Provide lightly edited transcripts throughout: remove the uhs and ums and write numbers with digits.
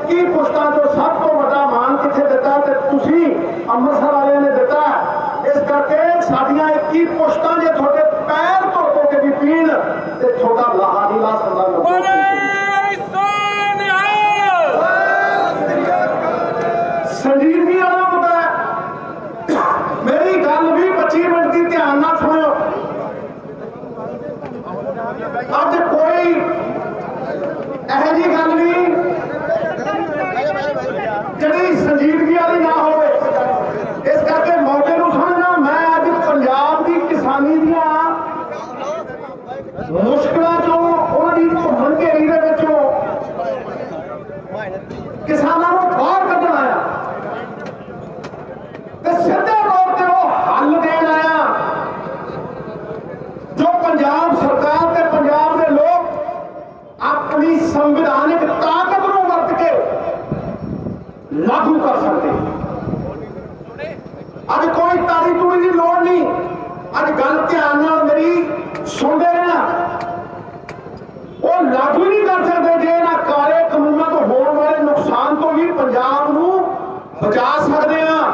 21 पोस्टां चों सब तो वड्डा मान किथे दिता ते तुसीं अंमृतसर वालियां ने दिता। इस करके साडियां 21 पोस्टां जे तुहाडे पैर धो के भी पीण ते तुहाडा लाहा नहीं ला सकदा। संजीदगी वाला मुद्दा है। मेरी गल भी 25 मिनट की ध्यान नाल सुनियो। अज कोई यह जी गल नहीं जिहड़ी संजीदगी वाली ना हो। इस करके मौके को समझना मैं अज पंजाब की किसानी दियां मुश्किलों चों उन्हां दी घुमन घेरी दे विचों किसानों को बाहर कढण आया ते सीधे तौर ते वो हल देण आया जो पंजाब सरकार ते पंजाब के लोग अपनी संविधानिक ताकत को वरत के लागू कर सकते। अज कोई तारी तूड़ी की लोड़ नहीं। अज गल ध्यान नाल मेरी सुनते रहना। वो लागू नहीं कर सकते जे इन्हां काले कानूनों तो होने वाले नुकसान तो भी पंजाब नूं बचा सकते हैं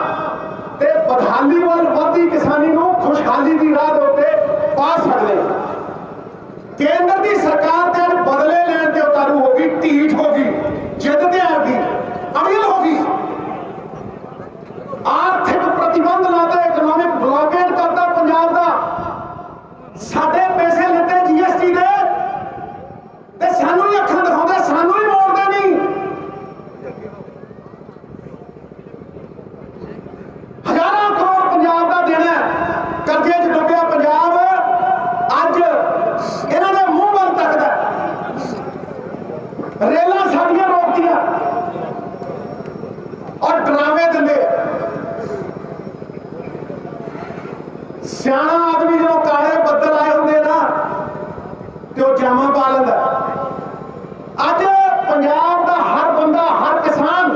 ते बदहाली वाल वधदी किसानी नूं खुशहाली की राह दे उत्ते पा सकते हैं। केंद्र की सरकार ते अज बदले लैण ते उतारू होगी, ढीठ होगी, जिद ते आगी, अड़ियल होगी। आर्थिक प्रतिबंध लाते इकोनॉमिक ब्लॉकेज करता पंजाब का। साडे पैसे लेते जीएसटी दे ते सानू ही अखां दिखाउंदे, सानू ही मोड़दे नहीं। हजारों करोड़ पंजाब का देना कर्जे च डुबिया पंजाब अज इन्हां दे मूंह वल तकदा। रेलां साडियां रोकदियां और ड्रामे दिंदे। सियाणा आदमी जो काले बदल आए होंगे ना तो जामा पा लेंदा। अज पंजाब का हर बंदा, हर किसान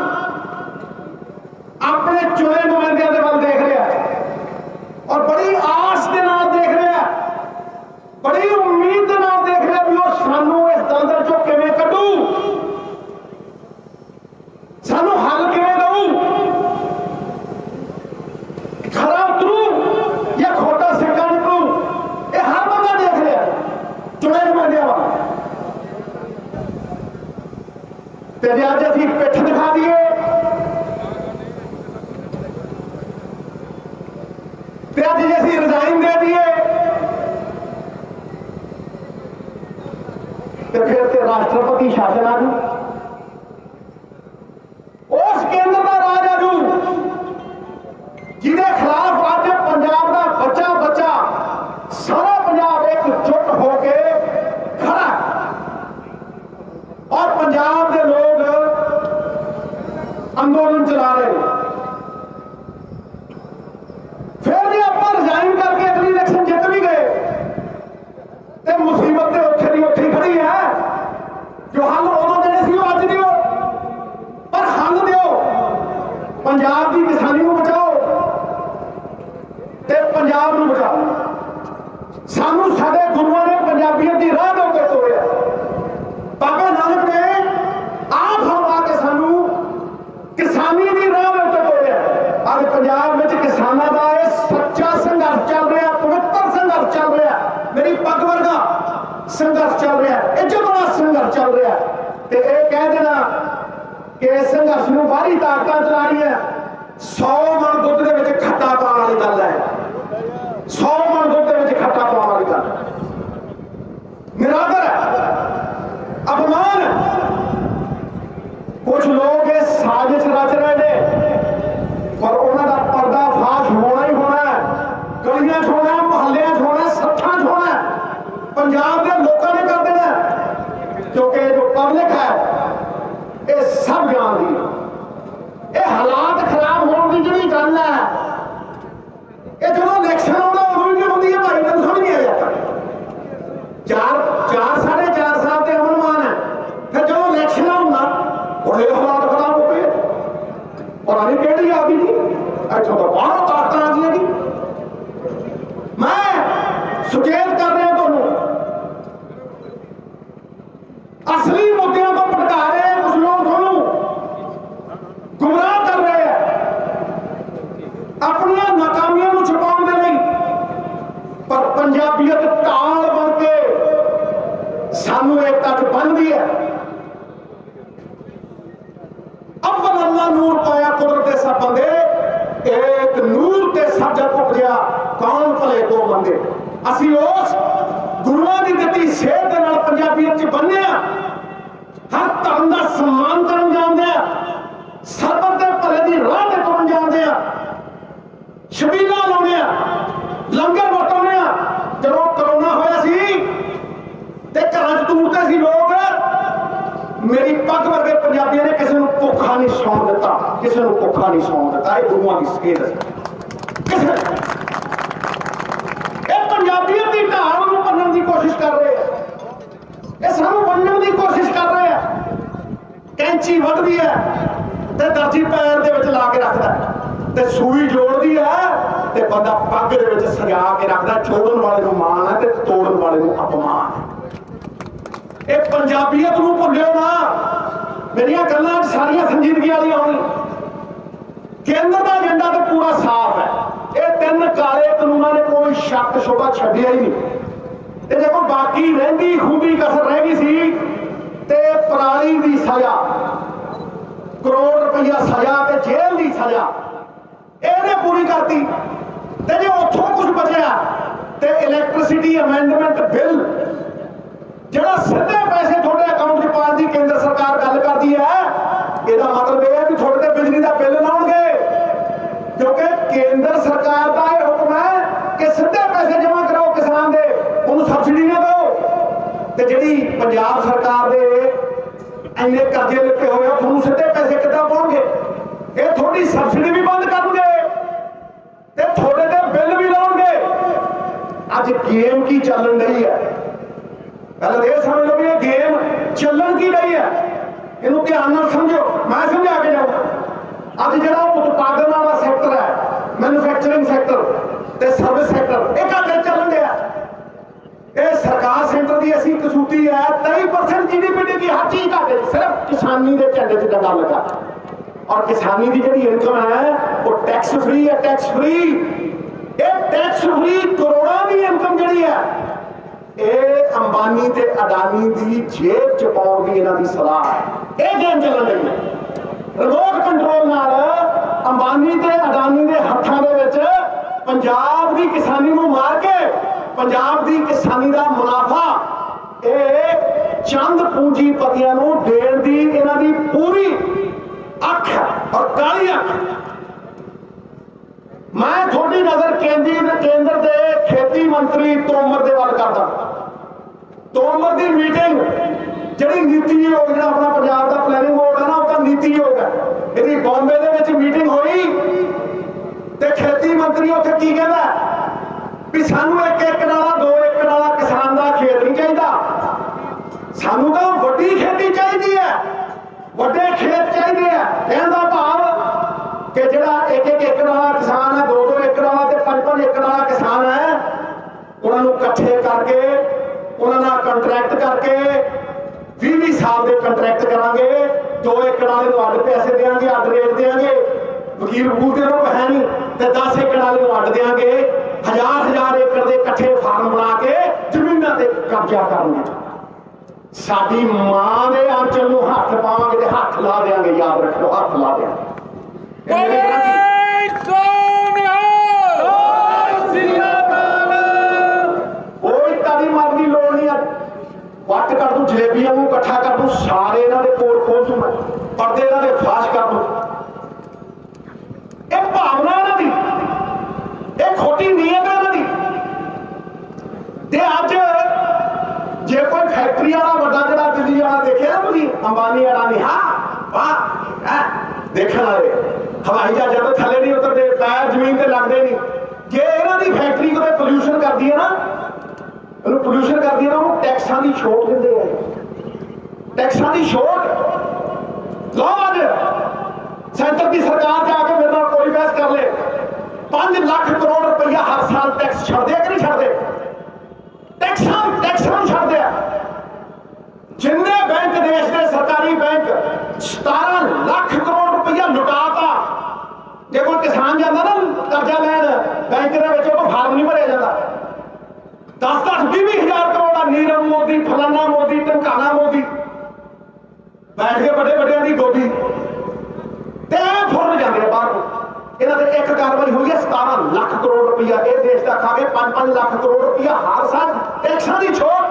अपने चुने नुमाइंदियां दे वल देख रहा है और बड़ी आस के नाल देख रहा है, बड़ी उम्मीद के नाल देख रहा भी वो सानू इस दलदल चों किवें कढू, सानू हल किवें दऊ, खरा उतरू या खोटा सिक्का निकलू। ये हर बंदा देख रहा है चुने नुमाइंदियां वाल। ते जे अज असीं पिठ दिखा दिए ते अज जे असीं रिजाइन दे दिए ते फिर ते राष्ट्रपति शासन आजू, उस केंद्र का राज आजू जिहदे खिलाफ अज पंजाब का बच्चा बच्चा सारा पंजाब एकजुट होके खड़ा है और पंजाब के लोग अंदोलन चला रहे हैं। फिर भी आप रिजाइन करके अगली इलेक्शन जित भी गए तो मुसीबत तो उत्थे दी उत्थे खड़ी है। जो हल उदों देने सी अज दिओ, पर हल दिओ। पंजाब की किसानी को बचाओ ते पंजाब को बचाओ। सानू साडे गुरुआं ने पंजाबियों की राह दे के तोड़िया। बाबा नानक ने आप हवा के सानू किसानी की राह दे के तोड़िया। अज पंजाब में किसानों का यह सच्चा संघर्ष चल रहा, पवित्र संघर्ष चल रहा, मेरी पग वर्गा संघर्ष चल रहा, इज्जत वाला संघर्ष चल रहा। तो यह कह देना कि इस संघर्ष में बाहरी ताकत चला रही है। 100 मन दुध के खट्टा पाने वाली गल है। 100 मन दुध के खट्टा पाने वाली गल निरादर है, अपमान है। कुछ लोग ये साजिश रच रहे हैं पर उन्होंने पर्दाफाश होना ही होना है। गलियां छोड़ना, मोहल्लियां छोड़ना, सत्था छोड़ना पंजाब के लोगों ने कर देना। क्योंकि जो पब्लिक है ये सब जानती है। ये हालात खराब होने की जी गल है, ये जो इलेक्शन आना उदों भी होती है। भाई तेन समझ नहीं आ जाता। 4 साल के अमन मान है, फिर जो इलेक्शन आऊंगा बड़े हालात खराब हो गए। पता नहीं केड़ी आ गई जी, इतों तो बाहर ताकत आ गई जी। मैं सुचेत कर रहा तुहानू, असली मुद्दों को भटका रहे हैं कुछ लोग। थानू अपनी नाकामियों को छुपाने के लिए, पर पंजाबियत ढाल बन के सानू एकता च बनती है। अव्वल अल्लाह नूर पाया कुदरत दे सब बंदे, एक नूर ते सब जग उपजया कौन भले को बंदे। असी उस गुरुआं दी दित्ती सेहत दे नाल पंजाबियत च बन्ने आ, हर धर्म का सम्मान करन जानदे आ, सरबत दे भले दी राह ते तुरन जानदे आ, छबीला लाउने आ, लंगर वरताउने आ। जदों करोना होया सी ते घरां च टूरदे सी लोग, मेरी पग वर्गे पंजाबियों ने किसी को भुखा नहीं सौन दिता, किसी को भुखा नहीं सौन दिता। ये गुरुआं की सेहत किसे पंजाबियत की ढाल को बनने की कोशिश कर रहे हैं, ये सानू बनने की कोशिश कर रहे हैं। कैंची वधदी है ते दर्जी पैर दे विच ला के रखता है, ते सूई जोड़दी है ते बंदा पग दे विच सजा के रखता। जोड़न वाले को मान है ते तोड़न वाले को अपमान है। ये पंजाबियत को भुल्यो ना। मेरिया गल्लां सारिया संजीदगी वाली होनी। केंद्र का एजेंडा तो पूरा साफ है। ये 3 काले कानूनों ने कोई शक शोभा छड्डिया ही नहीं। ते जो बाकी रहिंदी खूबी कसर रह गई सी ते पराली दी सजा, करोड़ रुपया सजा ते जेल दी सजा इहने पूरी करती। ते जो उत्थों कुछ बचया ते इलैक्ट्रिसिटी अमेंडमेंट बिल जिहड़ा सीधे पैसे थोड़े अकाउंट च पाउण दी केंद्र सरकार गल करदी है, इसदा मतलब यह है कि थोड़े ते बिजली का बिल लाउणगे, क्योंकि केंद्र सरकार का यह हुक्म है कि सीधे पैसे जमा कराओ किसान दे, उन्होंने सबसिडी ना दो। ते जिहड़ी पंजाब सरकार दे इन्ने कर्जे लिखे हुए थोड़े सीधे पैसे किद्दां पाउणगे? ये थोड़ी सबसिडी भी बंद करनगे ते थोड़े ते बिल भी लाउणगे। अज गेम की चलन रही है, पहले ये समझ लो भी ये गेम चलन की रही है, इनू ध्यान नाल समझो, मैं समझा के जाऊँ। अज जो उत्पादन वाला सैक्टर है, मैन्युफैक्चरिंग सैक्टर ते सर्विस सैक्टर, एक घाटे चलन दिया। ये सरकार सेंटर की ऐसी कसूती है, 23% GDP की हर चीज घाटे, सिर्फ किसानी के झंडे से डंडा लगा। और किसानी की जी इनकम है वो टैक्स फ्री है, टैक्स फ्री। ये टैक्स फ्री करोड़ों की इनकम जी है, ये अंबानी ते अडानी की जेब च पाउण दी इन्हां दी सलाह है। ये गेम चलन रही है रिमोट कंट्रोल नाल अंबानी ते अडानी दे हत्थां दे विच पंजाब दी किसानी नूं मार के पंजाब दी किसानी दा मुनाफा ये चंद पूंजीपतियां नूं देण दी इन्हां दी पूरी अख है और काली अख। मैं थोड़ी नजर केंद्र दे खेती मंत्री तोमर दे वल करदा। तोमर दी मीटिंग जिहड़ी नीति आयोग जिहड़ा अपना पंजाब दा प्लैनिंग बोर्ड है ना, उसका नीति आयोग है, इहदी बॉम्बे दे विच मीटिंग होई ते खेती मंत्री उत्थे की कहंदा भी सानू 1 एकड़ वाला 2 एकड़ वाला किसान दा खेत नहीं चाहिदा, सानू तां वड्डी खेती चाहिदी है, वड्डे खेत चाहिए है। कहने का भाव कि जिहड़ा 1-1 एकड़ वाला किसान है, 2-2 एकड़ वाला ते 5-5 एकड़ वाला किसान है, उन्होंने इकट्ठे करके उन्होंने कंट्रैक्ट करके 20-20 साल के कंट्रैक्ट करांगे। 2 एकड़ वाले को अड्ड पैसे देंगे, अड्ड रेट देंगे, वकील वकूल के लोग है नहीं, तो 10 एकड़ वाले को अड्ड देंगे। 1000-1000 एकड़ के इकट्ठे फार्म बना के जमीनों पर कब्जा करेंगे। साडी मां दे आंचल नूं हथ पावांगे ते हथ ला देंगे, याद रखो, हथ ला देंगे। कोई तारी मारने की लोड़ नहीं है। वट कर दूं, जलेबियां को इकट्ठा कर दूं, सारे इन्हां दे कोल खोल दूं, मैं पर्दे इन्हां दे फाश कर दूं। ये भावना इन्हां दी, ये खोटी नीयत है इन्हां दी। ते अज जे कोई फैक्ट्री वाला बड़ा जरा दिल्ली वाला देखे ना तुम, अंबानी अडानी, हाँ वाह देखने वाले हवाई जहाजा तो थले नहीं उतरते, पैर जमीन से लगते नहीं। जे इन्हों की फैक्ट्री को पोल्यूशन करती है ना, पोल्यूशन करती है ना, वो टैक्सां की छूट देंगे हैं। टैक्सां की छूट लो, अज सेंटर की सरकार जाके मेरे नाल कोई बहस कर ले, 5 लाख करोड़ रुपया हर साल टैक्स छड़ दे कि नहीं छड़ते? टैक्सां छड़ दिया। जिन्ने बैंक देश के सरकारी बैंक 17 लाख करोड़ रुपया लुटाता। जो कोई किसान जाता ना बैंक के फार्म नहीं भरिया जाता। 10-10, 20-20 करोड़ नीरव मोदी, फलाना मोदी, ढमकाना मोदी बैठ के बड़े बड़े की गोदी फुर जाते बाहर। इन्होंने एक कार्रवाई हुई है 17 लाख करोड़ रुपया ये देश का खा के 5-5 लाख करोड़ रुपया हर साल टैक्सां की छूट।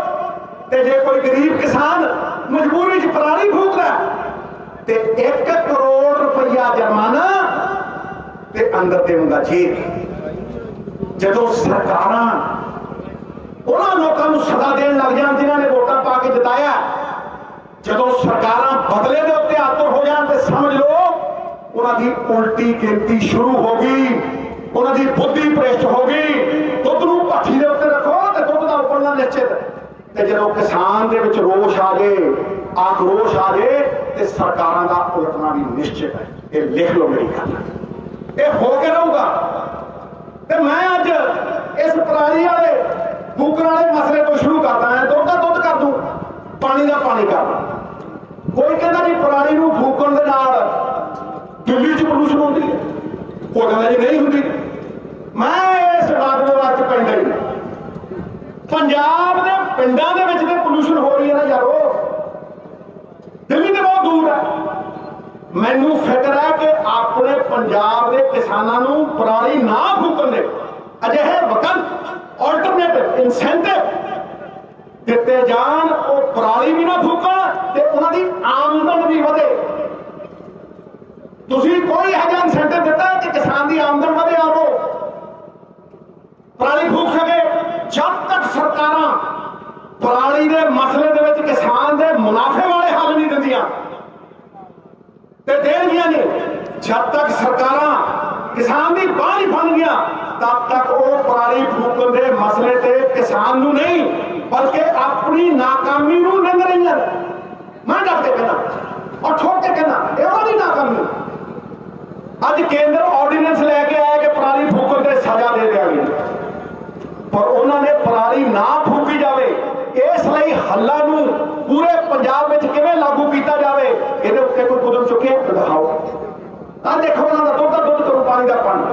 ते जे कोई गरीब किसान मजबूरी च पराली फूकदा ते 1 करोड़ रुपया जुर्माना ते अंदर देऊंगा जेल। जदों सरकारां उन्होंने लोगों को सजा देन लग जान जिन्होंने वोटां पा के जिताया, जदों सरकारां बदले के उत्ते आतुर हो जान ते समझ लो उन्होंने उल्टी गिनती शुरू होगी, उन्होंने बुद्धि भ्रष्ट होगी। दुध नूं भट्ठी दे उत्ते रखो ते दुध दा उबलना निश्चित। जो किसान के रोष आ जाए, आक्रोश आ जाए तो सरकारों का उलटना भी निश्चित है। ये लिख लो मेरी गल, ये होके रहूगा। तो मैं अज इस पराली वाले फूकण वाले मसले को शुरू करता है। दुध का दुध कर दूं, पानी का पानी कर दूं। कोई कहता जी पराली नूं फूकण दे नाल दिल्ली च प्रदूषण होती है, कोई कहता जी नहीं होती। मैं इस बात के पैंदा ही पंजाब के पिंडों के पोल्यूशन हो रही है ना यारो, दिल्ली तो बहुत दूर है। मैनू फिक्र है कि अपने पंजाब के किसानों को पराली ना फूकन दे अजिहे विकल्प ऑल्टरनेटिव इंसेंटिव दिते जान, वो पराली भी ना फूकन ते उन्हां दी आमदन भी वधे। तुसीं कोई इहो जिहा इंसेंटिव दिता कि किसान की आमदन वधे, आवो पराली फूक सके। जब तक सरकारां पराली के मसले दे विच किसान के मुनाफे वाले हल नहीं दिंदियां ते देणगियां नहीं, जब तक सरकारां किसान की बांह नहीं फड़नगियां तब तक वो पराली फूकण के मसले ते किसान नूं नहीं बल्कि अपनी नाकामी नूं निंद रही हैं। मैं डट के कहना और ठोक के कहना ये उहदी नाकामी। अज केंद्र ऑर्डीनेंस लैके आया कि पराली फूकण ते सजा दे दिया गई, पर उन्होंने पराली ना फूकी जाए इसलिए हल्ला नूं पूरे पंजाब में किवें लागू किया जाए ये उत्ते कोई कदम चुके दिखाओ। आ देखो उन्होंने दुध का दुध करो, पानी का पानी।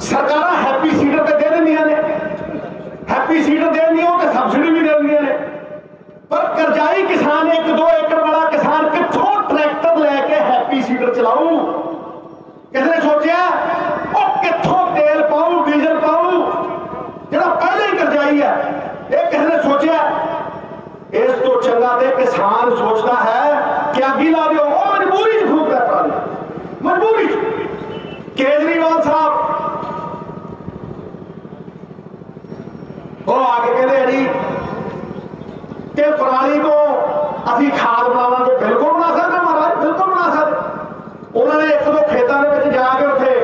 सरकारां हैप्पी सीडर तो दे देंदियां ने, हैप्पी सीडर दे देंदियां तो सबसिडी भी दे देंदियां ने, पर करजाई किसान 1-2 एकड़ वाला किसान कित्थों ट्रैक्टर लैके हैप्पी सीडर चलाऊ? किसने सोचा वो कित्थों तेल पाऊ डीजल पाऊ जो पहले ही करजाई है? ये किसी ने सोचा? इस तो चंगा तो किसान सोचता है कि अगी ला दो, वो मजबूरी फूक रहा पराली, मजबूरी। केजरीवाल साहब वो आके कहते जी कि पराली को अभी खाद बनावांगे। बिल्कुल बना सकते महाराज, बिल्कुल बना सकते। उन्होंने 1-2 खेतों में जाके उत्थे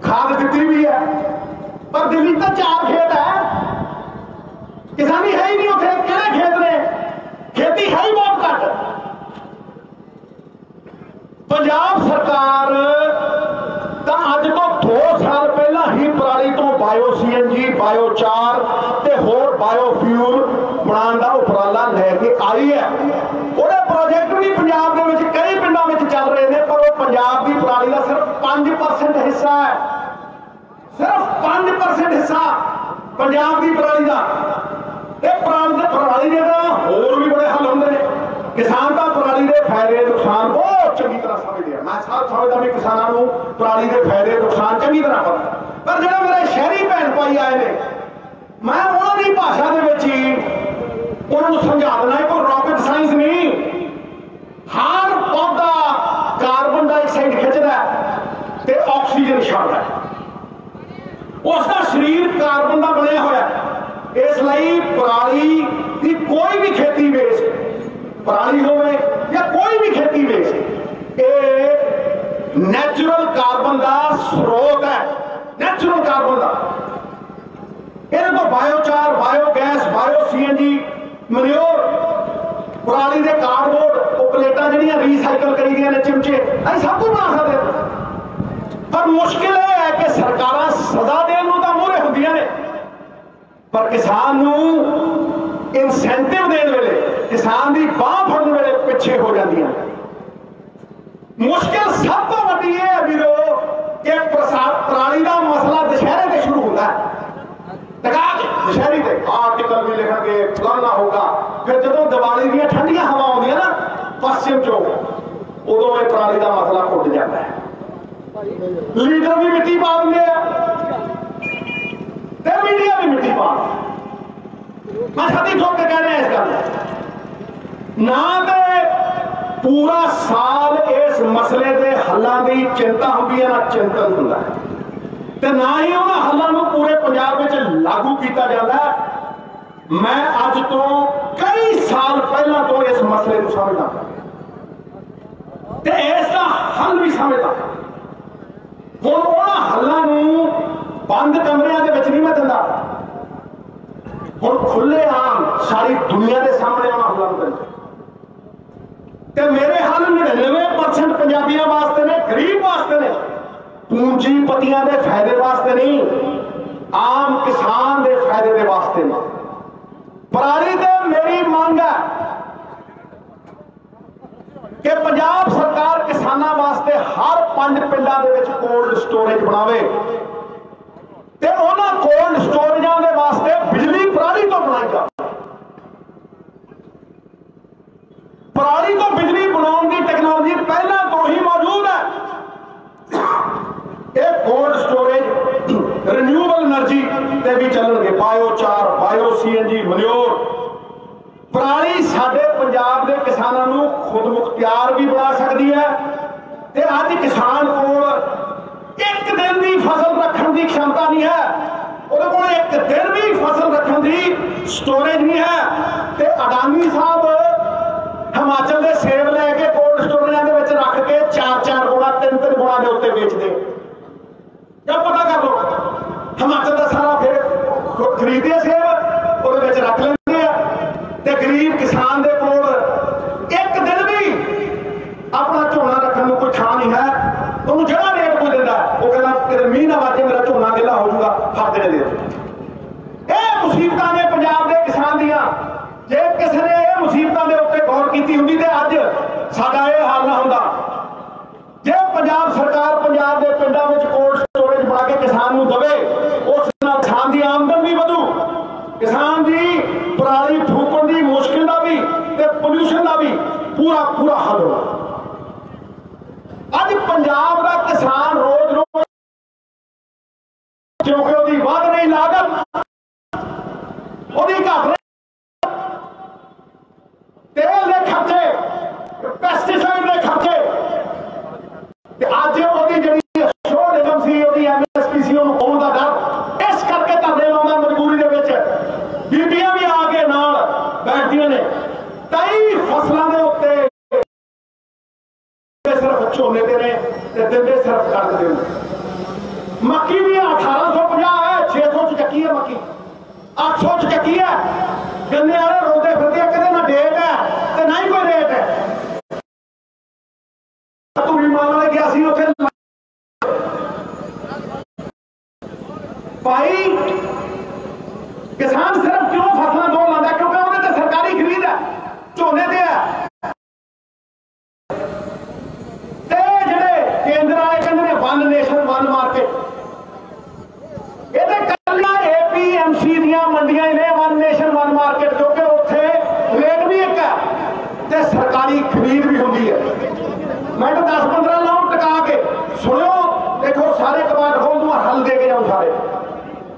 खाद दी भी है, पर दिल्ली तो 4 खेत है, किसानी है ही नहीं। उसे किहड़े खेत ने? खेती है ही बहुत घट। पंजाब सरकार तो अज तो 2 साल पहला ही पराली तो बायो CNG, बायोचार ते होर बायोफ्यूल बनाने का उपराला लैके आई है। ਉਹਦੇ प्रोजेक्ट भी पंजाब के कई पिंडों में चल रहे हैं, पर वो पंजाब की पराली का सिर्फ 5% हिस्सा है, सिर्फ 5% हिस्सा पंजाब की पराली का। पराली के होर भी बड़े हल होंगे ने। किसान का पराली के फायदे नुकसान बहुत चंगी तरह समझते हैं। मैं सब समझदा भी किसानों को पराली के फायदे नुकसान चंगी तरह पता, पर जो मेरे शहरी भैन भाई आए ने मैं उन्होंने भाषा के उन्होंने समझा देना है। कोई रॉकेट साइंस नहीं। हर पौधा कार्बन डाइऑक्साइड खिंचता है ते ऑक्सीजन छड्डदा है, उसका शरीर कार्बन का बनया होया। इसलिए पराली की कोई भी खेती बेस, पराली होवे या कोई भी खेती बेस, ये नैचुरल कार्बन का स्रोत है, नैचुरल कार्बन का। ये तो biochar, biogas, bio CNG, Manor, पराली के कार्डबोर्ड, वो प्लेटा जड़ियां रीसाइकल करी दी ने, चिमचे, अं सब कुछ बना सकते। पर मुश्किल यह है कि सरकारां सजा देने को तो मूहरे होंदियां ने, पर किसान नूं इंसेंटिव देने वेले, किसान की बांह फड़न वेले पिछे हो जांदियां। मुश्किल सब तो वड्डी यह है वीरो कि पराली का होगा। फिर जो दिवाली दी ठंडियां हवा आउंदियां ना पश्चिम चो, उदों ये पराली का मसला घुट जाता है। लीडर भी मिट्टी पा देंगे ते मीडिया भी मिट्टी पा। मैं छाती ठोक के कह रहा इस गल ना तो पूरा साल इस मसले के हलों की चिंता होती है, ना चिंतन होता है, ते ना ही उन्होंने हलों पूरे पंजाब में लागू किया जाता है। मैं अज तो कई साल पहला तो इस मसले को समझदा ते इसका हल भी समझदा। हुण उन्हां हलों बंद कमरियां दे विच नहीं मैं दिंदा, हुण खुले आम सारी दुनिया के सामने उन्हां हलों नूं दिंदा। ते मेरे हल 99% पंजाबियों वास्ते ने, गरीब वास्ते ने, पूंजीपतियों के फायदे वास्ते नहीं, आम किसान के फायदे के वास्ते ने। पराली ते मेरी मांग है कि पंजाब सरकार किसानों वास्ते हर 5 पिंडां दे विच कोल्ड स्टोरेज बनावे ते उन्हां कोल्ड स्टोरेजां दे वास्ते बिजली पराली तो बनाई जाए। पराली तो बिजली बनाने की टेक्नोलॉजी पहला तो ही मौजूद है। एक कोल्ड स्टोरेज रिन्यूएबल एनर्जी ते भी चलणगे, बायोचार, बायो सीएनजी, मनोर। पराली साडे पंजाब के किसानों को खुद मुख्तियार भी बना सकती है। ते अज किसान कोल एक दिन की फसल रखने की क्षमता नहीं है, उहदे कोल एक दिन भी फसल रखने की स्टोरेज नहीं है। ते अडानी साहब हिमाचल के सेब लैके कोल्ड स्टोरेज के रख के 4-4 गुणा 3-3 गुणा के उत्ते बेचते। जब पता कर लो हिमाचल का सारा फिर खरीदे सेब वो रख लेंगे, ते गरीब किसान के कोल एक दिन भी अपना झोना रखने को कोई थां नहीं है। तो जरा रेट कोई दिता वो कहना कि मीह ना वाजे मेरा झोना गिला हो जाऊगा, फट देने दे। ये मुसीबत ने पंजाब के किसान दियां, जे किसी ने यह मुसीबतों के उत्ते गौर की होंगी तो अज साडा यह हाल ना होंदा। जे पंजाब सरकार पंजाब के पिंडों में कोल्ड स्टोरेज बना के किसान को दवे, उस नाल किसान की आमदन भी वधू, किसान की पराली फूकण की मुश्किल का भी ते पोल्यूशन का भी पूरा पूरा हल होगा। अज पंजाब का किसान रोज रोज क्योंकि उसकी वध रही लागत, उसकी घट रही तेल के खर्चे, पेस्टिसाइड के खर्चे, अज वो जी शोर निगम सी MSP सी होने का डर, इस करके धरने लाउंदा मजबूरी के विच बीबियां भी आके नाल बैठदियां ने। कई फसलों के उत्ते सिर्फ झोने ते ने ते दिंदे सिर्फ कणक दे। मक्की भी 1850 है, 600 च चक्की है मक्की, 800 च चक्की है। गन्ने वाले रोंदे फिरदे कहते ना डेट है ते ना ही कोई रेट है। तूड़ी माल वाले गया सी उत्थे भाई किसान सिर्फ क्यों फसलें दो लाता, क्योंकि उन्हें तो सरकारी खरीद है, झोने ते है। ते जेडे केंद्र वाले कहते हैं वन नेशन वन मार्केट, ये कल्ला APMC दियां मंडियां ने वन नेशन वन मार्केट, क्योंकि उत्थे रेट भी एक है ते सरकारी खरीद भी होंगी है। मैं तो 10-15 लाउं टका के सुनियो, देखो सारे कबाड़ खोल दूं, हल दे के जाऊं सारे।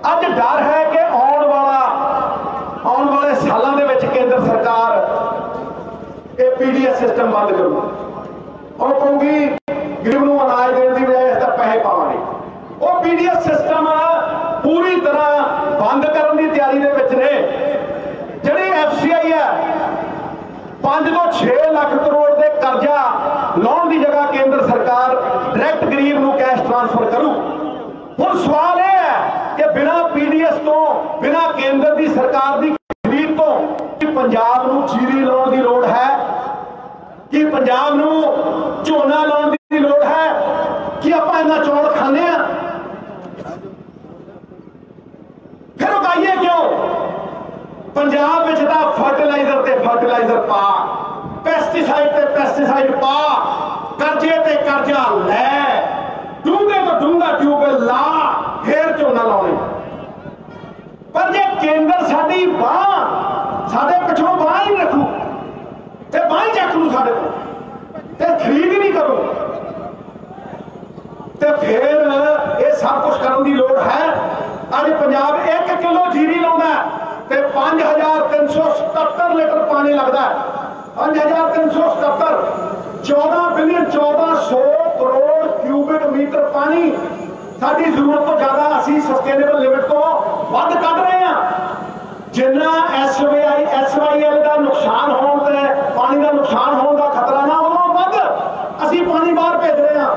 अज डर है कि आने वाले सालों के केंद्र सरकार ये PDS सिस्टम बंद करू और कहूगी गरीब को अनाज देने की बजाय इसका पैसे पावांगे। वो PDS सिस्टम पूरी तरह बंद करने की तैयारी के विच ने। जिहड़ी FCI है 5 ਤੋਂ 6 लाख करोड़ के कर्जा लाने की जगह केंद्र सरकार डायरैक्ट गरीब को कैश ट्रांसफर करू। हुण सवाल यह है कि बिना PDS तो, बिना केंद्र की सरकार की खरीद तो कि पंजाब को जीरी लाने की लोड़ है, कि पंजाब को झोना लाने की लोड़ है, कि आपां इन्ना चौल खाने आ। फिर उगाइए क्यों? पंजाब में फर्टिलाइजर ते फर्टिलाइजर पा, पेस्टिसाइड ते पेस्टिसाइड पा, कर्जे ते कर्जा लै, डूंगे तो डूंगा ट्यूबवेल ला, फिर झोना लाने। पर जे केंद्र साडी बांह साडे पिछों बांह ही रखू ते बांह ही चक लू साडे को ते खरीद ही नहीं करो ते फिर ये सब कुछ करने की लोड़ है। अज पंजाब 1 किलो जीरी लाउंदा ते 5377 लीटर पानी लगता है। 5377 14 बिलियन 1400 करोड़ क्यूबिक मीटर पानी साडी जरूरत तो ज्यादा असी सस्टेनेबल लिमिट तो वध कढ रहे हैं। जिन्ना SYL का नुकसान होने पानी का नुकसान होने का खतरा ना हो वध असी पानी बाहर भेज रहे हैं।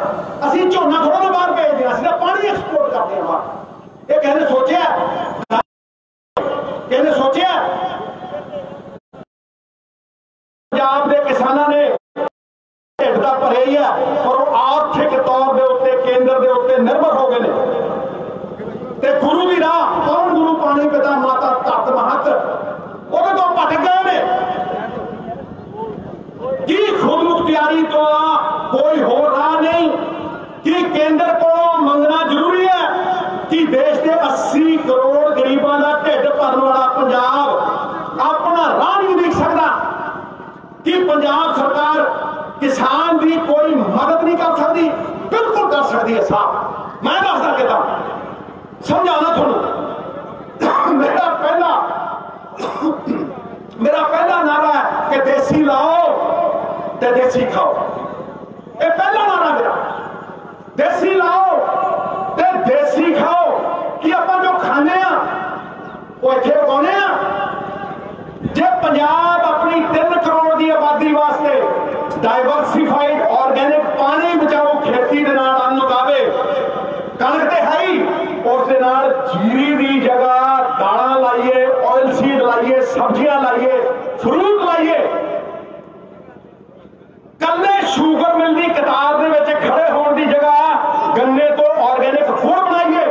असी झोना थोड़ा ना बाहर भेजते हैं, असी तो पानी एक्सपोर्ट करते हैं बाहर। ये कहने सोचिया पंजाब के किसानों ने ढिड तो भरे ही है पर वो आर्थिक तौर के उत्ते केंद्र के उत्ते निर्भर हो गए ते गुरु की राह कौन गुरु पानी पिता माता धरत महत वो तो भटक गए ने कि खुद मुख्तियारी तो कोई हो राह नहीं कि केंद्र को मंगना जरूरी है कि देश के 80 करोड़ गरीबों का ढिड भरने वाला पंजाब अपना राह नहीं देख सकता कि पंजाब सरकार किसान की कोई मदद नहीं कर सकती। बिल्कुल कर सकती है साहब, मैं दसदा कहता समझाना थोड़ा। मेरा पहला नारा है कि देसी लाओ ते देसी खाओ। ये पहला नारा मेरा, देसी लाओ ते देसी खाओ कि अपन जो खाने वो इतने उगाने जे पंजाब अपनी 3 करोड़ की आबादी वास्ते डाइवर्सिफाइड ऑर्गेनिक पानी बचाओ खेती के नाल अन्न उगावे कणक ते है ही उस दे नाल जीरी की जगह दालां लाइए, ऑयल सीड लाइए, सब्जियां लाइए, फ्रूट लाइए, कल्ले शुगर मिल की कतार दे विच खड़े होने की जगह गन्ने तो ऑर्गेनिक गुड़ बनाइए,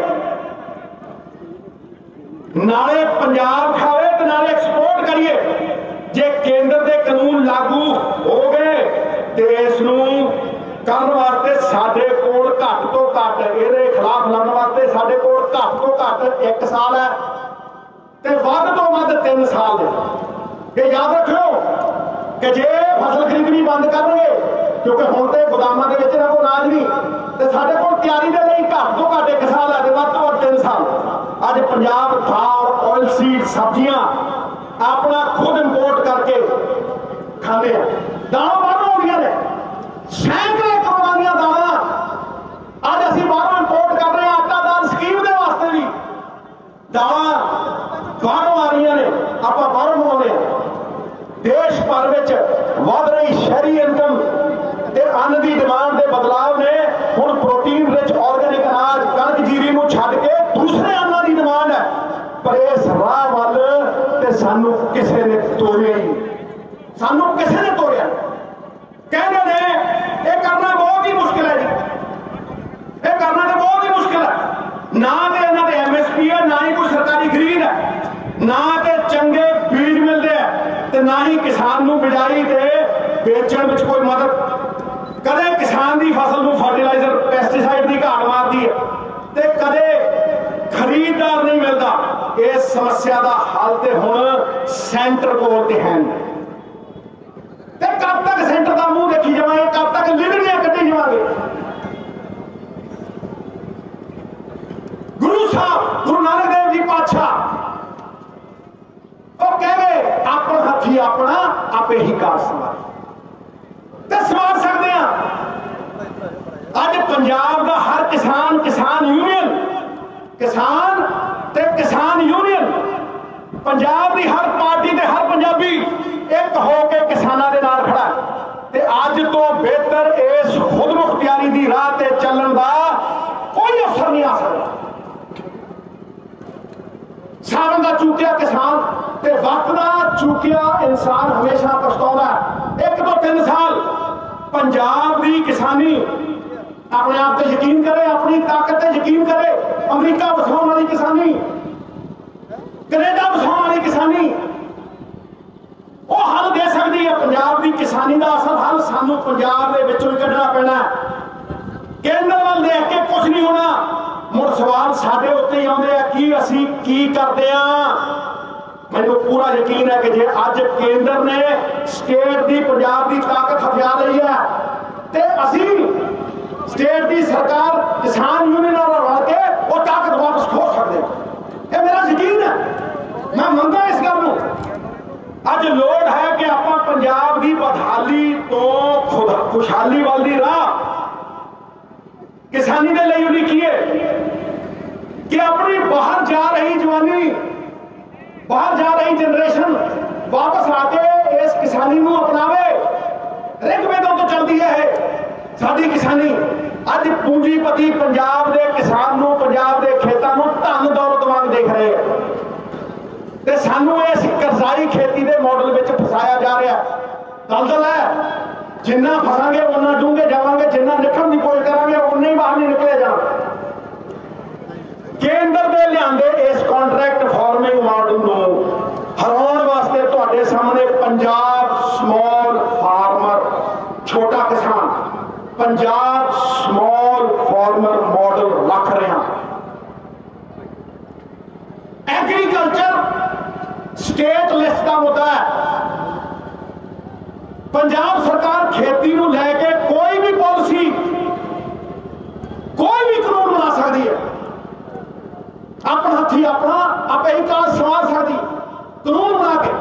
नाले पंजाब खावे तो नाले एक्सपोर्ट करिए। जे केंद्र के कानून लागू हो गए तो इसनू करने वास्ते साडे कोल घट तो घट इहदे खिलाफ लड़न वास्ते साडे कोल घट तो घट 1 साल है ते वध तो वध 3 साल दे। ये याद रखियो कि जे फसल खरीदनी बंद करनगे क्योंकि हुण ते गोदामां दे विच ना कोई अनाज नहीं ते साडे कोल तैयारी दे लई घट तो घट 1 साल है ते वध तो वध 3 साल। अज पंजाब दाल, ऑयल सीड, सब्जियां अपना खुद इंपोर्ट करके खाते हैं। दाल बाहरों आउंदियां ने सैकड़े करोड़ां दीयां दालां अज असीं बाहरों इंपोर्ट कर रहे हैं। आटा दाल स्कीम के वास्ते भी दालां बाहरों आ रही ने, आपां बाहरों मंगाउने हैं। देश भर में वध रही शहरी इनकम ते अन्न की डिमांड के बदलाव ने हुण प्रोटीन रिच ऑर्गेनिक अनाज कणक जीरी नूं छड्ड के दूसरे अन्नां की डिमांड है। पर इस राह वल ते सानू किसी ने तोड़िया ही, सानू किसी ने तोड़िया। कहते ने ये करना बहुत ही मुश्किल है जी, ये करना तो बहुत ही मुश्किल है। ना तो इन्होंने MSP है, ना ही कोई सरकारी खरीद है, ना तो चंगे बीज मिलते हैं ते ना ही किसान नूं बिजाई ते बेचण विच कोई मदद। कदे किसान की फसल नूं फर्टिलाइजर पेस्टिसाइड की घाट मारती है ते कदे खरीददार नहीं मिलता। इस समस्या का हल तो हुण सेंटर कोल ते है। कब तक सेंटर का मुंह देखी जावांगे, कब तक लिबड़ियां कड्ढी जावांगे। गुरु साहब गुरु नानक देव जी पातशाह वो कह गए अपना हथी अपना आपे ही कार संवार सकते हैं। अज पंजाब का हर किसान किसान यूनियन किसान यूनियन पंजाब की हर पार्टी ते हर पंजाबी एक होकर किसानों के नाल खड़ा ते अज तो बेहतर इस खुद मुख्तियारी की राह ते चलण का कोई अवसर नहीं आ सकता। सावन का चूकिया किसान ते वक्त का चूकिया इंसान हमेशा पछताउंदा है। 1 तो 3 साल पंजाब की किसानी अपने आप पे यकीन करे, अपनी ताकत पे यकीन करे। अमरीका बसाने वाली किसानी, कनेडा बसाने वाली किसानी वो हल दे सकती है। पंजाब की किसानी का असल हल सानू पंजाब के विचों कढ़ना पैना। केंद्र वाल देख के कुछ नहीं होना। मुड़ सवाल साडे उत्ते ही आउंदे आ कि असीं की करदे आ। मैनू पूरा यकीन है कि जे अज केंद्र ने स्टेट की पंजाब की ताकत हथिया रही है तो असी स्टेट की सरकार किसान यूनियन रल के वो ताकत वापस खो सकते हैं। ये मेरा यकीन है, मैं मनता इस गल नूं। अज लोड़ है कि आप पंजाब की बदहाली तो खुशहाली वाल दी राह किसानी के लिए उलीकीए कि अपनी बाहर जा रही जवानी, बाहर जा रही जनरेशन वापस आके इस किसानी को अपनावे। रिगवेदों तो चलती है साडी किसानी। अज पूंजीपति पंजाब के किसान को, पंजाब के खेतों को धन दौलत वांग देख रहे हैं ते सानू इस करजाई खेती के मॉडल में फसाया जा रहा है। दलदल है, जिन्ना फसांगे उन्ना डूंगे जावांगे, जिन्ना निकलने की कोशिश करांगे उन्ना ही बाहर नहीं निकले जाओ। केंद्र के लियांदे इस कॉन्ट्रैक्ट फार्मिंग मॉडल को हराउण वास्ते तुहाडे सामने पंजाब स्मॉल फार्मर, छोटा किसान, पंजाब स्मॉल फार्मर मॉडल रख रहे हैं। एग्रीकल्चर स्टेट लिस्ट का मुद्दा है। पंजाब सरकार खेती को लैके कोई भी पॉलिसी, कोई भी कानून बना सकती है, अपना हथी अपना आप यही काज संवार सकती, कानून बना के,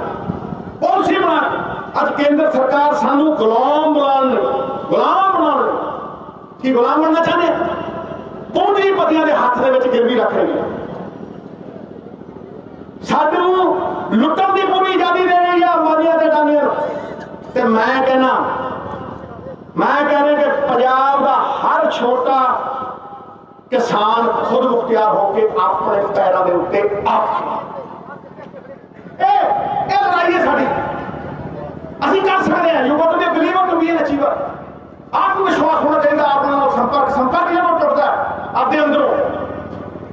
पॉलिसी बना के। अज केंद्र सरकार सानू गुलाम बना कि गुलाम बनना चाहते, पूंजीपतियों के हाथ के गिरवी रख रही है। सानू लुटन की पूरी आजादी दे रही है अंबानिया के अडानिया। ते मैं कहना कि पंजाब का हर छोटा किसान खुद मुख्तियार होकर अपने पैरों के उत्ते लड़ाई है साड़ी। असं कर सकते हैं। You got to be believer to be an achiever. आत्मविश्वास होना चाहिए, अपना संपर्क जब टुटता है आपके अंदरों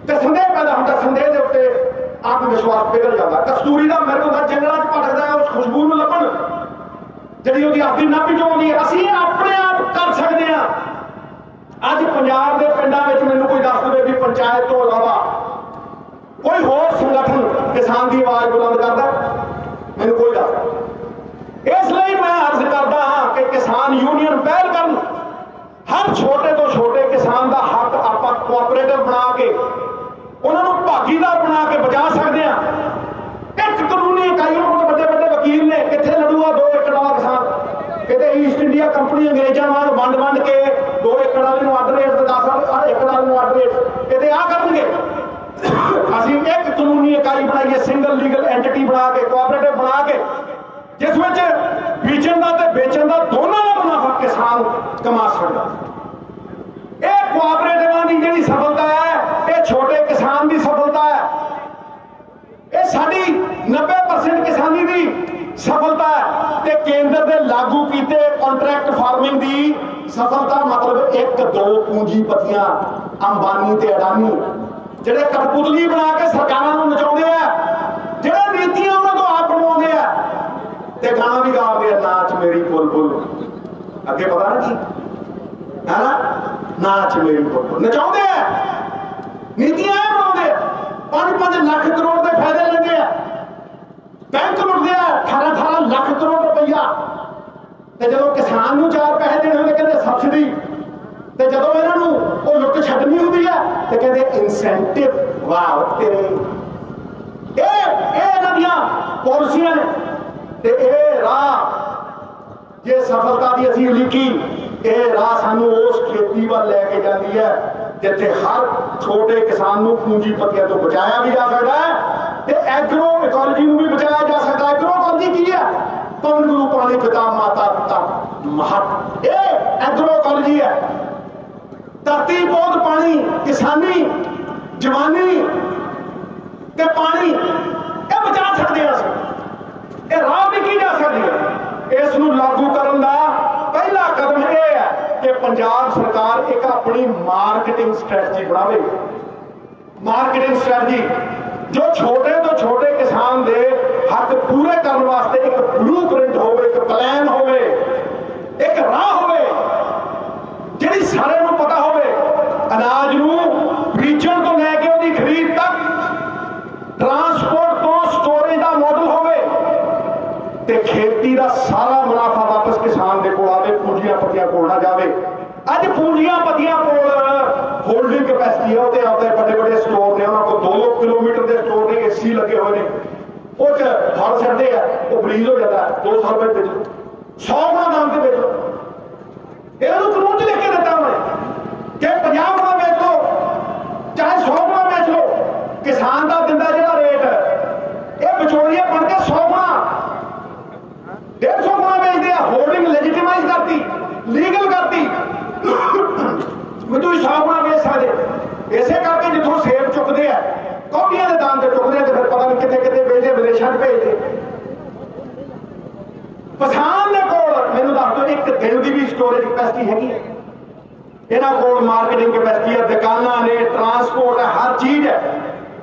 तो संदेह पैदा होता, संदेह के उत्ते आत्मविश्वास पिघल जाता। कस्तूरी का मिर्ग होता जंगलों च भटकता है, उस खुशबू में लभण जी उसकी आपकी नापी जो होती है। असी अपने आप कर सकते हैं। अज पंजाब के पिंडों में मैंने कोई दस दे भी पंचायत तो अलावा कोई होर संगठन किसान की आवाज बुलंद करता, मैंने कोई दस। इसलिए मैं अर्ज करता हाँ कि किसान यूनियन पहल कर हर छोटे तो छोटे किसान का हक आप कोऑपरेटिव बना के उन्होंने भागीदार बना के बचा सकते हैं। एक कानूनी इकाई को बड़े बड़े वकील ने कितने लड़ूगा 2 एकड़ वाला किसान, कितने ईस्ट इंडिया कंपनी अंग्रेजों वांग वंड के 2 एकड़ वाले अड रेट, 10 एकड़ वाले अड रेट, कितने आ करनगे। असीं एक कानूनी इकाई बनाइए, सिंगल लीगल एंटिटी बना के, कोऑपरेटिव बना के, जिस बीजन का तो बेचन का दोनों का मुनाफा किसान कमा सकता। यह कोऑपरेटिवां की जिहड़ी सफलता है, यह छोटे किसान की सफलता है। यह साडी 90% किसानी की सफलता है। ते केंद्र के लागू किए कॉन्ट्रैक्ट फार्मिंग की सफलता मतलब 1-2 पूंजीपतियां अंबानी ते अडानी जिहड़े कठपुतली बना के सरकारों को नचाउंदे आ, जिहड़े नीतियां उन्हां तों आप बनवाउंदे आ ते गाना भी गाते हैं, नाच मेरी बुलबुल। अगे पता ना की है ना, नाच मेरी बुलबुल नचाउंदे आ, नीतियां बनाउंदे, 5-5 लाख करोड़ के फायदे लेंदे आ, बैंक लुटते हैं 18-18 लाख करोड़ रुपया। तो जो किसान को 4 पैसे देने होंगे कहते सबसिडी, तो जो इन्हों लुट छड्डनी होंगी है तो कहते इंसेंटिव। वाह तेरे इन्हां पॉलिसियां ने ते ये राह जे सफलता की असीं उलीकी, ये राह सानू उस खेती वाल लैके जाती है जिथे हर छोटे किसान को पूंजीपतियों तो बचाया भी जा सकता है ते एग्रो इकोलॉजी को भी बचाया जा सकता है। एग्रो इकोलॉजी की है, पवन गुरु पानी पिता माता पिता महत, ये एग्रो इकोलॉजी है। धरती पौध पानी, किसानी, जवानी ते पानी ये बचा सकते हैं। ये राह भी की जा सकती है। इस लागू करने का पहला कदम यह है कि पंजाब सरकार एक अपनी मार्केटिंग स्ट्रैटजी बनावे। मार्केटिंग स्ट्रैटजी जो छोटे तो छोटे किसान दे हक पूरे करने वास्ते एक ब्लू प्रिंट हो, एक प्लान हो, एक राह हो जी सारे को पता हो। अनाज बीजन तो लैके खरीद तक, ट्रांसपोर्ट तो स्टोरेज का ਤੇ खेती का सारा मुनाफा वापस किसान के कोल आवे, पूंजियां पतियां कोल ना जावे। अज पूंजियां पतियां कोल होल्डिंग कैपेसिटी है, वो आपके बड़े बड़े स्टोर ने, उन्होंने को 2-2 किलोमीटर के स्टोर ने, AC लगे हुए हैं, वो फल छड़ते हैं, वो ब्रीज हो जाता है, 200 रुपए बेचो, 100 गुना दाम से बेचो। ये कानून च लिख के दिता उन्हें कि 50 गुना बेच लो चाहे 100 गुना बेच लो, किसान का दिंदा जिहड़ा रेट ये विचोलिए बन के 100 गुना 150 गुना बेचते हैं। होल्डिंग लेजिटिमाइज करती, लीगल करती, तुम 100 गुना बेच सकते। इसे करके जितों सेब चुकते हैं कौटियां के दाम से चुकते हैं, तो फिर पता नहीं कितने कितने बेचते, विदेशों में भेजते। किसान ने कोल मैनू दस दो एक दिन की भी स्टोरेज कैपेसिटी हैगी है, इन्हों को मार्केटिंग कैपेसिटी है, दुकाना ने, ट्रांसपोर्ट है, हर चीज है,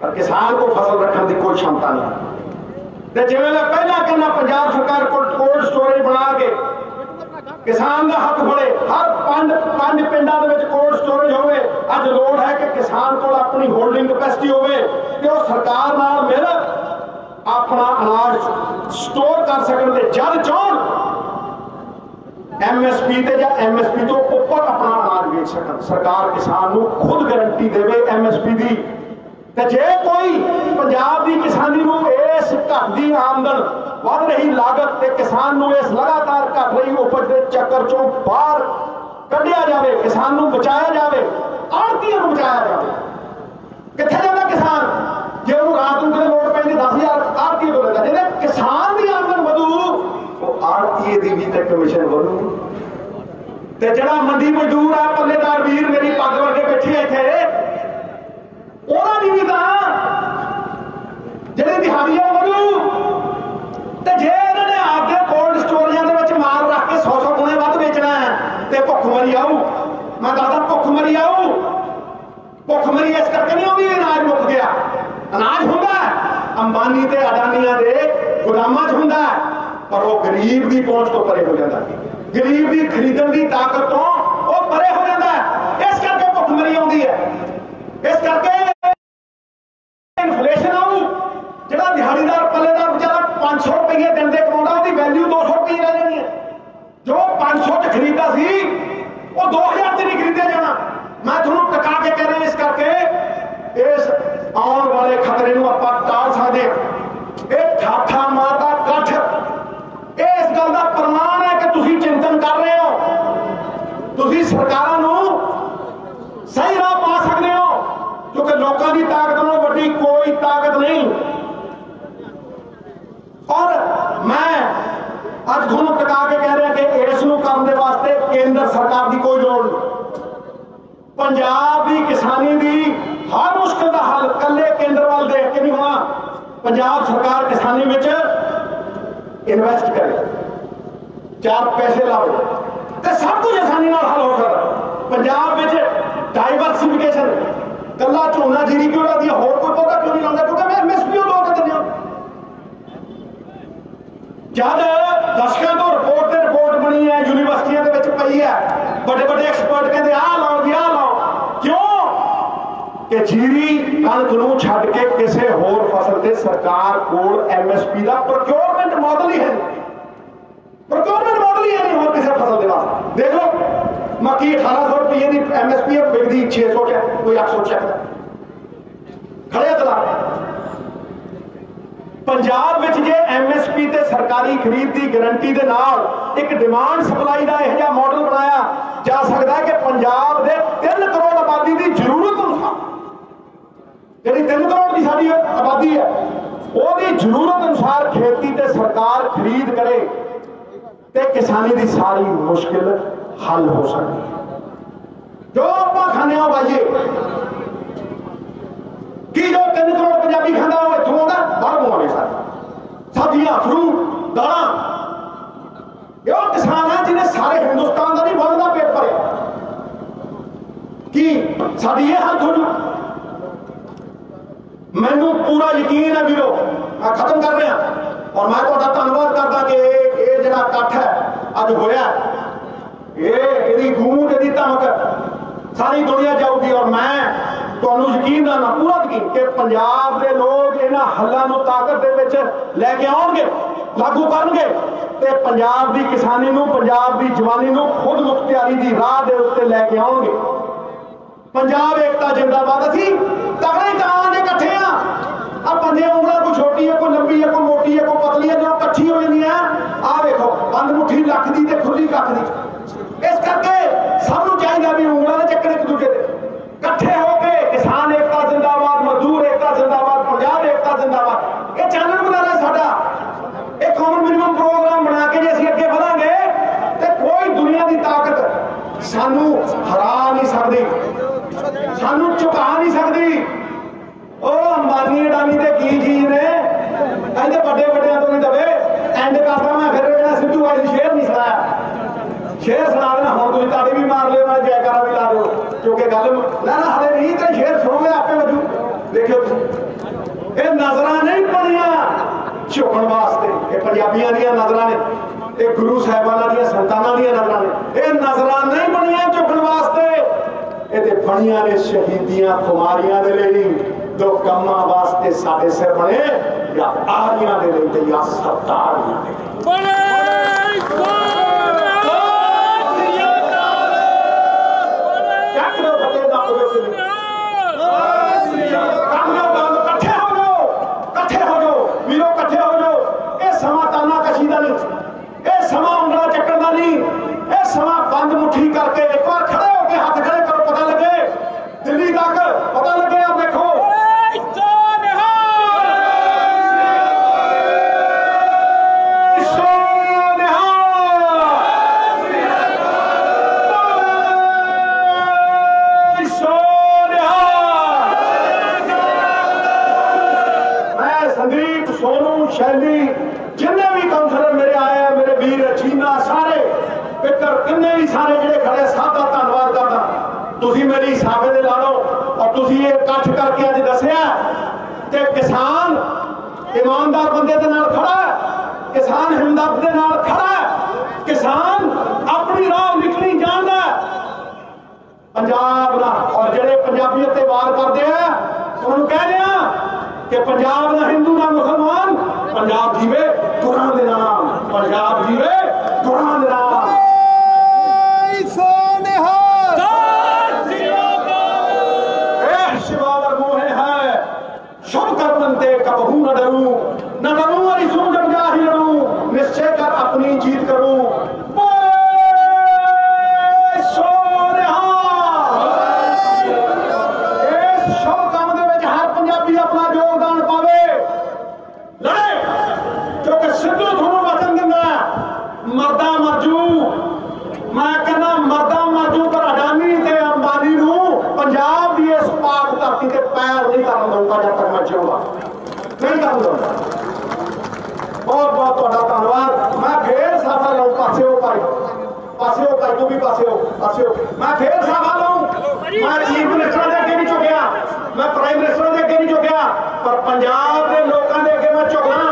पर किसान को फसल रखने की कोई क्षमता नहीं। तो जिवें मैं पहला कहना पंजाब सरकार को कोल्ड स्टोरेज बना के किसान का हक बड़े, हर पंज पिंडों के कोल्ड स्टोरेज होवे। अज लोड़ है कि किसान को अपनी होल्डिंग कैपेसिटी होवे कि वो सरकार नाल मिल अपना अनाज स्टोर कर सकन, ते जद चाहन MSP ते या MSP तो ऊपर अपना अनाज बेच सकन। सरकार किसान को खुद गारंटी देवे MSP की। ते जे कोई पंजाब की किसानी को इस घटती आमदन, बढ़ रही लागत ते किसान को इस लगातार घट रही उपज के चक्कर चों बाहर कढ़िया जाए, किसान को बचाया जाए, आड़तियों को बचाया जाए। कित्थे जाता किसान जे वो रात को लोड़ पैंदी 10,000 आड़ती को लेता, जिहदे किसान की आमदन वधू वो आड़तीए की भी तो कमीशन वधू। ते जिहड़ा मंडी मजदूर है, पल्लेदार वीर मेरी पग वर्गे बैठे इत्थे, उन्होंने भी तो जिहड़ी दिहाड़ी है वधू। ते जे इन्होंने आपके कोल्ड स्टोरेजां दे विच माल रख के 100 गुणे वध बेचना है तो भुखमरी आऊ। मैं दसदा भुखमरी आऊ। भुखमरी इस करके नहीं आती अनाज मुक गया। अनाज हुंदा अंबानी ते अडानियां दे गोदामां च हुंदा, पर वो गरीब की पहुंच तो परे हो जाता, गरीब की खरीदण की ताकत तो वो परे हो जाता है। इस करके भुखमरी आउंदी है, इस करके इन्फ्लेशन आऊ। जिहड़ा दिहाड़ीदार पल्लेदार बेचारा 500 रुपये दिन दे कमाउंदा, उसकी वैल्यू 200 रुपये रह जानी है। जो 500 च खरीदा सी वो 2000 च नहीं खरीदे जाना। मैं थोड़ा टका के कह रहा, इस करके इस आने वाले खतरे को आप टाल सकते हैं। ठाठा मारदा कठ इस गल का प्रमाण है कि तुसीं चिंतन कर रहे हो, तुसीं सरकारां नूं सही राह पा सकते हो, क्योंकि लोगों की ताकत नालों वड्डी कोई ताकत नहीं। और मैं अज तुहानूं टका के कह रहा कि इस नूं करने वास्ते केंद्र सरकार की कोई लोड़ नहीं। पंजाब की किसानी की हर मुश्किल का हल कल्ले केंद्र वाल देख के नहीं होना। पंजाब सरकार किसानी में इन्वेस्ट करे, 4 पैसे लाओ, तो सब कुछ आसानी नाल हल हो सकता। पंजाब में डाइवर्सिफिकेशन, कला झोना जीरी क्यों लाती है, होर कोई पौधा क्यों नहीं लाता, क्योंकि मैं MSP लो के दिंदे हो। जब दशकों तो रिपोर्ट बनी है, यूनिवर्सिटियों के पई है, बड़े बड़े एक्सपर्ट कहते आ लाओ जी, आ लाओ। क्यों कि जीरी कणक नूं छड्ड के किसी होर फसल से सरकार कोल MSP का प्रोक्योरमेंट मॉडल ही है, प्रोक्योरमेंट मॉडल ही है नहीं होर किसी फसल के वास्ते। देख लो मक्की 1800 रुपये की MSP है, बिकदी 600 च, कोई 800 च खड़े दलाल। पंजाब में जे MSP ते सरकारी खरीद की गारंटी के नाल एक डिमांड सप्लाई का यह जिहा मॉडल बनाया जा सकता है कि पंजाब के 3 करोड़ आबादी की जरूरत अनुसार, जी 3 करोड़ की साडी आबादी है, उसकी जरूरत अनुसार खेती ते सरकार खरीद करे ते किसानी की सारी मुश्किल हल हो सकती। जो आप खाने पाइए कि जो 3 करोड़ पंजाबी खांदा वो इत्थों आउंदा, बाहरों आवे सारे सब्जियां, फ्रूट, दालां। ये किसान है जिन्हें सारे हिंदुस्तान का नहीं बनता पेट भरे कि साडी ये हालत हो जू। मैनू पूरा यकीन है वीरो, मैं खत्म कर रहा और मैं तुहाडा धन्नवाद करदा कि ये जिहड़ा इकट्ठ है अज होया, ये गूंज इहदी धमक सारी दुनिया जाऊगी। और मैं तुहानू यकीन दाना पूरा यकीन कि पंजाब के लोग इन्हां हल्लां नूं ताकत दे विच लैके आउणगे। लागू करनगे ते पंजाब दी किसानी नूं, पंजाब दी जवानी नूं खुद मुख्तियारी दी राह दे उत्ते लैके आउणगे। पंजाब एकता जिंदाबाद। असीं तगड़े कहांगे इकट्ठे आ पंजे उंगलां कोई छोटी है, कोई लंबी है, कोई मोटी है, कोई पतली है, जो इकट्ठी हो जांदी है। आ वेखो बंद मुट्ठी लख दी ते खुली कख दी। इस करके सानूं चाहीदा भी उंगलां दे चक्कर एक दूजे दे इकट्ठे हो के किसान एकता जिंदाबाद, मजदूर एकता जिंदाबाद, पंजाब एकता जिंदाबाद। ये चानन बनाना साडा एक कॉमन मिनिमम प्रोग्राम बना के जे असीं अगे वधांगे ते कोई दुनिया की ताकत सानू हरा नहीं सकती, सानू झुका नहीं सकती। ਉਹ ਅੰਬਾਨੀ ਅਡਾਨੀ ਦੇ ਕੀ ਚੀਜ਼ ਨੇ, ਕਹਿੰਦੇ ਵੱਡੇ ਵੱਡਿਆਂ ਤੋਂ ਨਹੀਂ ਦਵੇ। ਐਂਡ ਕਰਦਾ ਮੈਂ ਫਿਰ ਜਿਹੜਾ ਸਿੱਧੂ ਵਾਲੀ ਸ਼ੇਰ ਨਹੀਂ ਸੁਣਾਇਆ, ਸ਼ੇਰ ਸੁਣਾ ਦੇਣਾ ਹੁਣ ਤੁਸੀਂ ਤਾੜੀ ਵੀ ਮਾਰ ਲਿਓ, ਮੈਂ ਜੈਕਾਰਾ ਵੀ ਲਾ ਦਿਓ, ਕਿਉਂਕਿ ਗੱਲ ਨਾ ਹਲੇ ਨਹੀਂ ਤੇ ਸ਼ੇਰ ਸੁਣੋਗੇ ਆਪੇ ਵਜੂ। ਦੇਖਿਓ ਤੁਸੀਂ ਇਹ ਨਜ਼ਰਾਂ ਨਹੀਂ ਬਣੀਆਂ ਝੁਕਣ ਵਾਸਤੇ, ਇਹ ਪੰਜਾਬੀਆਂ ਦੀਆਂ ਨਜ਼ਰਾਂ ਨੇ, ਇਹ ਗੁਰੂ ਸਾਹਿਬਾਨਾਂ ਦੀਆਂ ਸੰਤਾਨਾਂ ਦੀਆਂ ਨਜ਼ਰਾਂ ਨੇ। ਇਹ ਨਜ਼ਰਾਂ ਨਹੀਂ ਬਣੀਆਂ ਝੁਕਣ ਵਾਸਤੇ, ਇਹ ਤੇ ਬਣੀਆਂ ਨੇ ਸ਼ਹੀਦੀਆਂ ਖੁਮਾਰੀਆਂ ਦੇ ਲਈ। जो कम्मा वास्ते साडे सिर बने या आरियां दे लई ते या सरदारियां दे लई। कट्ठे हो जाओ वीरो, कट्ठे हो जाओ। ये समा ताना कशी दा नहीं, ये समा उंगला चक्कण दा नहीं, ये समा बंद मुट्ठी करके एक बार खड़े होके हाथ खड़े करो, पता लगे दिल्ली तक, पता लगे। आप देखो शैली जिन्ने भी काउंसलर मेरे आए, मेरे वीर चीना सारे पितर किन्ने भी सारे जिहड़े खड़े, सब दा धन्नवाद करदा। तुसीं मेरी साफे दे ला लो और तुसीं ये इकट्ठ करके अज दस्सिया कि किसान ईमानदार बंदे दे नाल खड़ा है, किसान हमदर्द दे नाल खड़ा है, किसान अपनी राह निकली जांदा है पंजाब दा। और जिहड़े पंजाबीयत ते वार करदे आ उन्होंने कहने कि पंजाब ना हिंदू ना मुसलमान, पंजाब जीवे गुरां दे नाम, पंजाब जीवे गुरां दे नाम। शिवावर मोहे है शुभ कर बनते कबहू न डरूं और सुन जब जा ही लड़ूं, निश्चय कर अपनी जीत करूं। बहुत बहुत तुहाडा धन्नवाद। मैं फिर साफा लाऊं, पासे हो भाई, पासे हो भाई, तू भी पासे हो, पासे हो। मैं फिर साफा लाऊं, मैं चीफ मिनिस्टर के अगे नहीं झुकिया, मैं प्राइम मिनिस्टर के अगे नहीं झुकिया, पर पंजाब के लोगों के अगे मैं झुकना।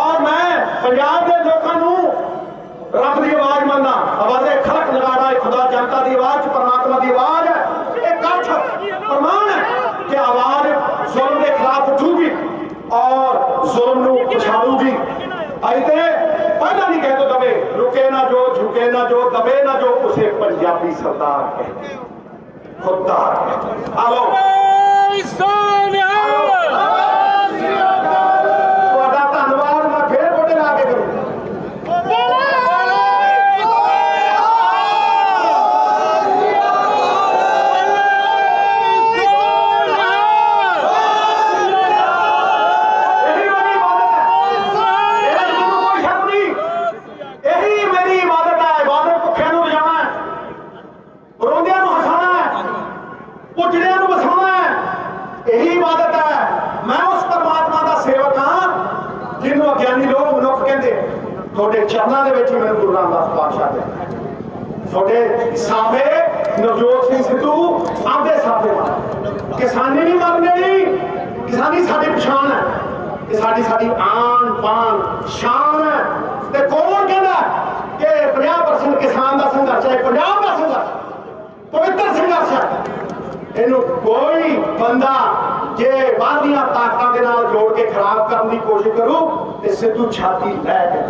और मैं पंजाब के लोगों को रब की आवाज मनना, आवाज़े खलक नगाड़ा खुदा जनता की आवाज, परमात्मा की आवाज है। एक कठ प्रमाण है कि आवाज जुल्म के खिलाफ उठूगी और जुल्म नूं पछाड़ूगी। अते पहला नहीं कह दो दबे, रुके ना जो, झुके ना जो, दबे ना जो, उसे पंजाबी सरदार कहते, खुददार कहते। आलो तुहाडा धन्नवाद। मैं फिर गोडे ला के करूं। थोड़े चरणों के विच मैंने गुरु रामदास पातशाह दे थोड़े साफे नवजोत सिंह सिद्धू आंदे साफे किसानी नहीं मरनी, किसानी साडी पछाण है, ये साडी साडी आन पान शान है। ते कौन कहता कि 50% किसान का संघर्ष है, पंजाब का संघर्ष पवित्र संघर्ष है। इनू कोई बंदा जे बाहरलियां ताकतां दे नाल जोड़ के खराब करने की कोशिश करूं तो सिद्धू छाती लै के